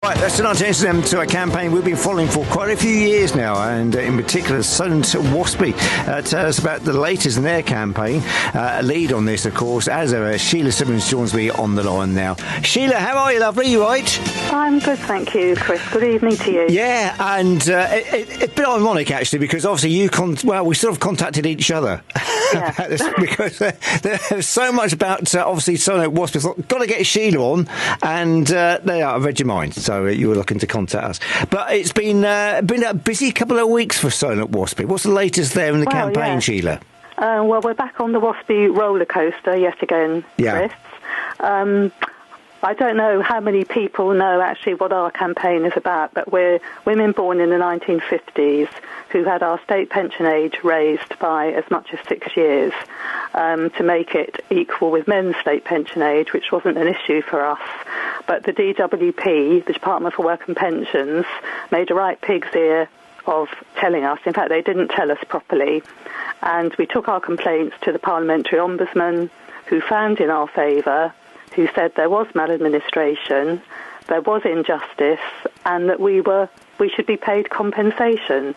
Right, let's turn our attention to a campaign we've been following for quite a few years now, and in particular, Solent Waspi tell us about the latest in their campaign. Lead on this, of course, as ever, Shelagh Simmons joins me on the line now. Shelagh, how are you, lovely? You right? I'm good, thank you, Chris. Good evening to you. Yeah, and it's a bit ironic, actually, because obviously we sort of contacted each other. Yeah. About this, because there's so much about, obviously, Solent Waspi. I thought, got to get Shelagh on, and I read your mind, so you were looking to contact us. But it's been a busy couple of weeks for Solent Waspi. What's the latest there in the campaign, yeah. Shelagh? Well, we're back on the Waspi roller coaster yet again, Chris. I don't know how many people know actually what our campaign is about, but we're women born in the 1950s who had our state pension age raised by as much as 6 years to make it equal with men's state pension age, which wasn't an issue for us. But the DWP, the Department for Work and Pensions, made a right pig's ear of telling us. In fact, they didn't tell us properly. And we took our complaints to the Parliamentary Ombudsman, who found in our favour, who said there was maladministration, there was injustice, and that we should be paid compensation.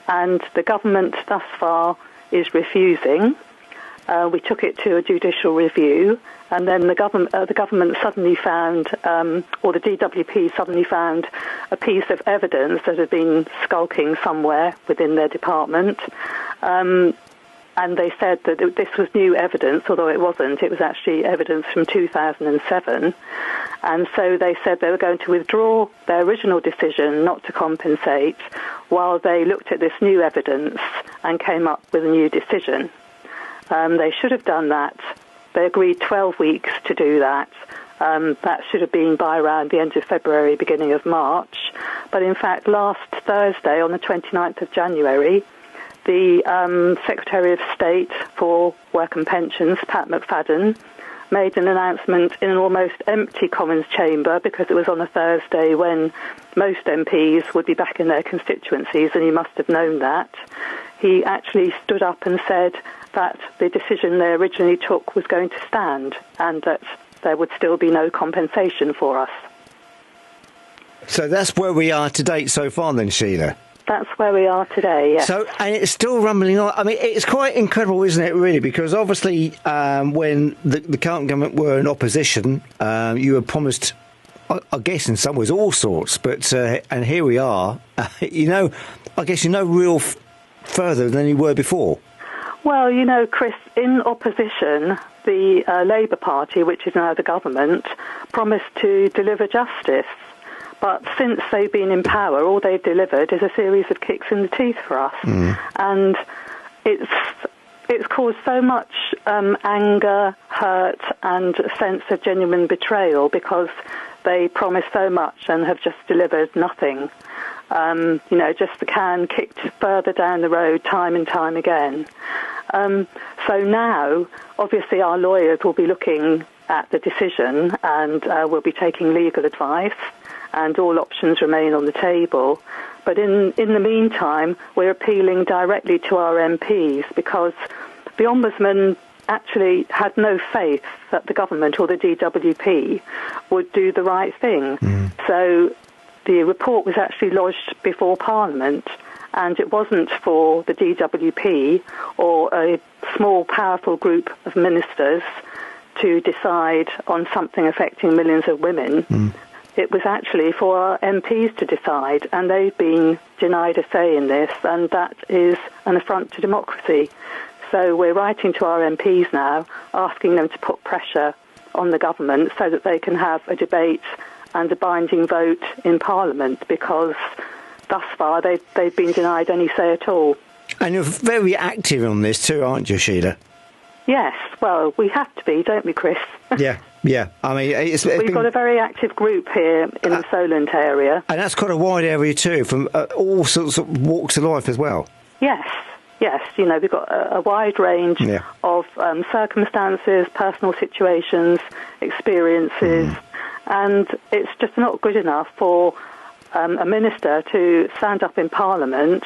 And the government thus far is refusing. We took it to a judicial review, and then the government suddenly found, or the DWP suddenly found, a piece of evidence that had been skulking somewhere within their department. And they said that this was new evidence, although it wasn't. It was actually evidence from 2007. And so they said they were going to withdraw their original decision not to compensate while they looked at this new evidence and came up with a new decision. They should have done that. They agreed 12 weeks to do that. That should have been by around the end of February, beginning of March. But in fact, last Thursday, on the 29th of January, the Secretary of State for Work and Pensions, Pat McFadden, made an announcement in an almost empty Commons chamber, because it was on a Thursday when most MPs would be back in their constituencies, and he must have known that. He actually stood up and said that the decision they originally took was going to stand, and that there would still be no compensation for us. So that's where we are to date so far then, Shelagh? That's where we are today, yes. So, and it's still rumbling on. I mean, it's quite incredible, isn't it, really? Because obviously, when the current government were in opposition, you were promised, I guess in some ways, all sorts. But, and here we are, I guess real further than you were before. Well, Chris, in opposition, the Labour Party, which is now the government, promised to deliver justice. But since they've been in power, all they've delivered is a series of kicks in the teeth for us. And it's caused so much anger, hurt, and a sense of genuine betrayal, because they promised so much and have just delivered nothing. Just the can kicked further down the road time and time again. So now, obviously, our lawyers will be looking at the decision, and we'll be taking legal advice, and all options remain on the table. But in the meantime, we're appealing directly to our MPs, because the Ombudsman actually had no faith that the government or the DWP would do the right thing. So the report was actually lodged before Parliament, and it wasn't for the DWP or a small, powerful group of ministers to decide on something affecting millions of women. It was actually for our MPs to decide, and they've been denied a say in this, and that is an affront to democracy. So we're writing to our MPs now, asking them to put pressure on the government so that they can have a debate and a binding vote in Parliament, because thus far they've been denied any say at all. And you're very active on this too, aren't you, Shelagh? Yes, well, we have to be, don't we, Chris? Yeah. I mean, we've got a very active group here in the Solent area. And that's quite a wide area too, from all sorts of walks of life as well. Yes, we've got a wide range of circumstances, personal situations, experiences, and it's just not good enough for a minister to stand up in Parliament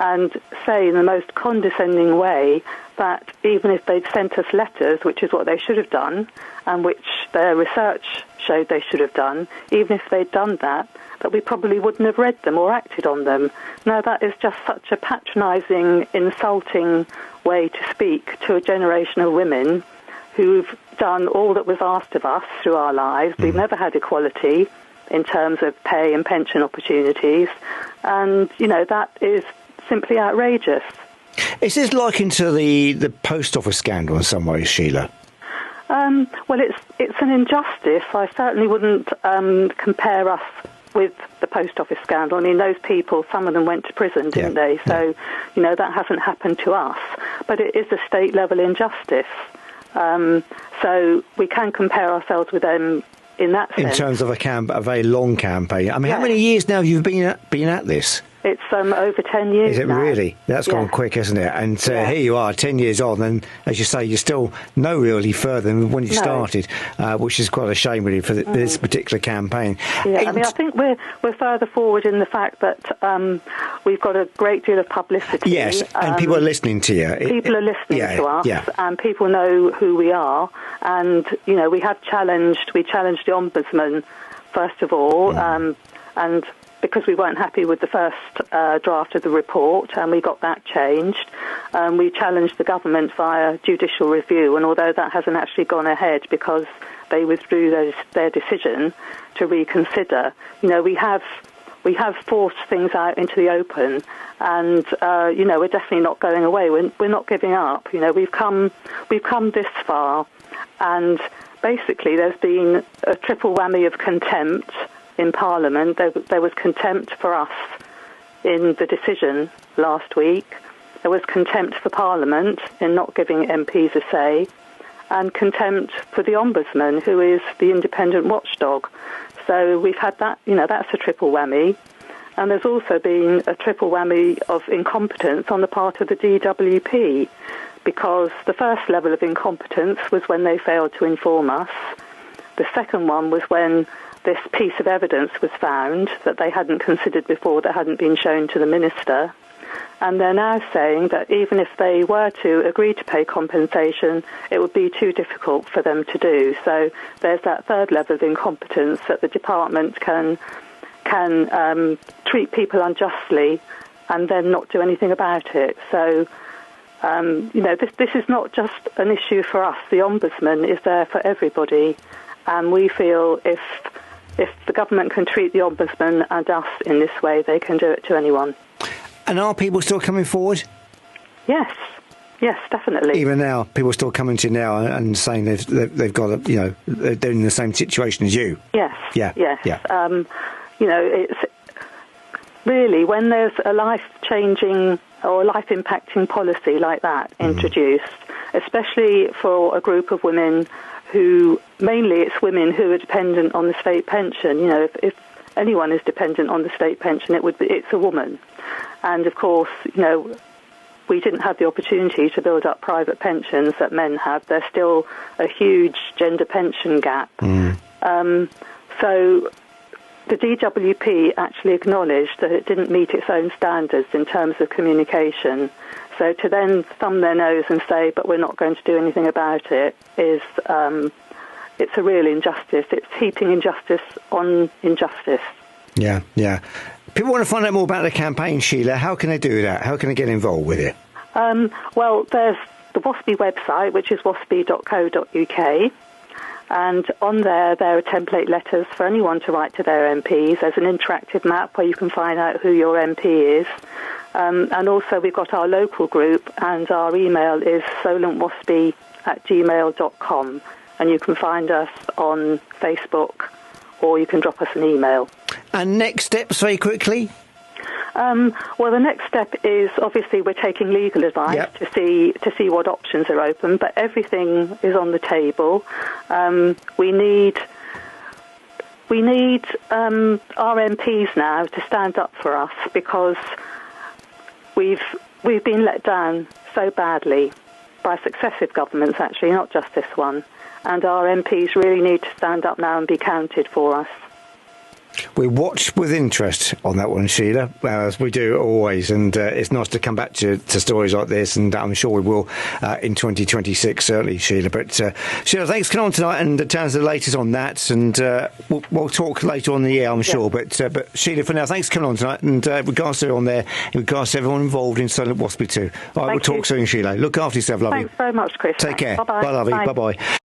and say in the most condescending way that even if they'd sent us letters, which is what they should have done, and which their research showed they should have done, even if they'd done that, that we probably wouldn't have read them or acted on them. Now, that is just such a patronising, insulting way to speak to a generation of women who've done all that was asked of us through our lives. We've never had equality in terms of pay and pension opportunities. And, that is simply outrageous. Is this likened to the post office scandal in some ways, Shelagh? Well, it's an injustice. I certainly wouldn't compare us with the post office scandal. I mean, those people, some of them went to prison, didn't they? So, that hasn't happened to us. But it is a state-level injustice. So we can compare ourselves with them in that sense. In terms of a very long campaign. I mean, how many years now have you been at this? It's over 10 years. Is it now. Really? That's gone quick, isn't it? And here you are, 10 years on, and as you say, you're still no really further than when you started, which is quite a shame, really, for this particular campaign. Yeah, I think we're further forward in the fact that we've got a great deal of publicity. Yes, and people are listening to you. People are listening to us, and people know who we are. And, we challenged the Ombudsman, first of all, and because we weren't happy with the first draft of the report, and we got that changed. We challenged the government via judicial review, and although that hasn't actually gone ahead because they withdrew their decision to reconsider, we have forced things out into the open, and we're definitely not going away. We're not giving up. We've come this far, and basically there's been a triple whammy of contempt in Parliament. There was contempt for us in the decision last week. There was contempt for Parliament in not giving MPs a say, and contempt for the Ombudsman, who is the independent watchdog. So we've had that, that's a triple whammy. And there's also been a triple whammy of incompetence on the part of the DWP, because the first level of incompetence was when they failed to inform us. The second one was when this piece of evidence was found that they hadn't considered before, that hadn't been shown to the minister. And they're now saying that even if they were to agree to pay compensation, it would be too difficult for them to do. So there's that third level of incompetence, that the department can treat people unjustly and then not do anything about it. So, this is not just an issue for us. The Ombudsman is there for everybody. And we feel if the government can treat the Ombudsman and us in this way, they can do it to anyone. And are people still coming forward? Yes, definitely. Even now, people are still coming to you now and saying they've got they're in the same situation as you. Yes. Yeah. It's really when there's a life-changing or life-impacting policy like that introduced, especially for a group of women who, mainly it's women who are dependent on the state pension. If anyone is dependent on the state pension, it's a woman. And of course, we didn't have the opportunity to build up private pensions that men have. There's still a huge gender pension gap. So the DWP actually acknowledged that it didn't meet its own standards in terms of communication. So to then thumb their nose and say, but we're not going to do anything about it, is it's a real injustice. It's heaping injustice on injustice. Yeah. People want to find out more about the campaign, Shelagh. How can they do that? How can they get involved with it? Well, there's the Waspi website, which is waspi.co.uk. And on there are template letters for anyone to write to their MPs. There's an interactive map where you can find out who your MP is. And also we've got our local group, and our email is solentwaspi@gmail.com. And you can find us on Facebook, or you can drop us an email. And next steps, very quickly? Well, the next step is obviously we're taking legal advice to see what options are open, but everything is on the table. We need our MPs now to stand up for us, because we've been let down so badly by successive governments, actually, not just this one. And our MPs really need to stand up now and be counted for us. We watch with interest on that one, Sheila, as we do always, and it's nice to come back to stories like this, and I'm sure we will in 2026, certainly, Sheila. But Sheila, thanks for coming on tonight and tell us the latest on that, and we'll talk later on in the year, I'm sure. But Sheila, for now, thanks for coming on tonight, and regards to everyone there, in regards to everyone involved in Solent Waspi too. All right, we'll talk soon, Sheila. Look after yourself, lovely. Thanks very much, Chris. Take care. Bye-bye. Bye, lovely. Bye-bye.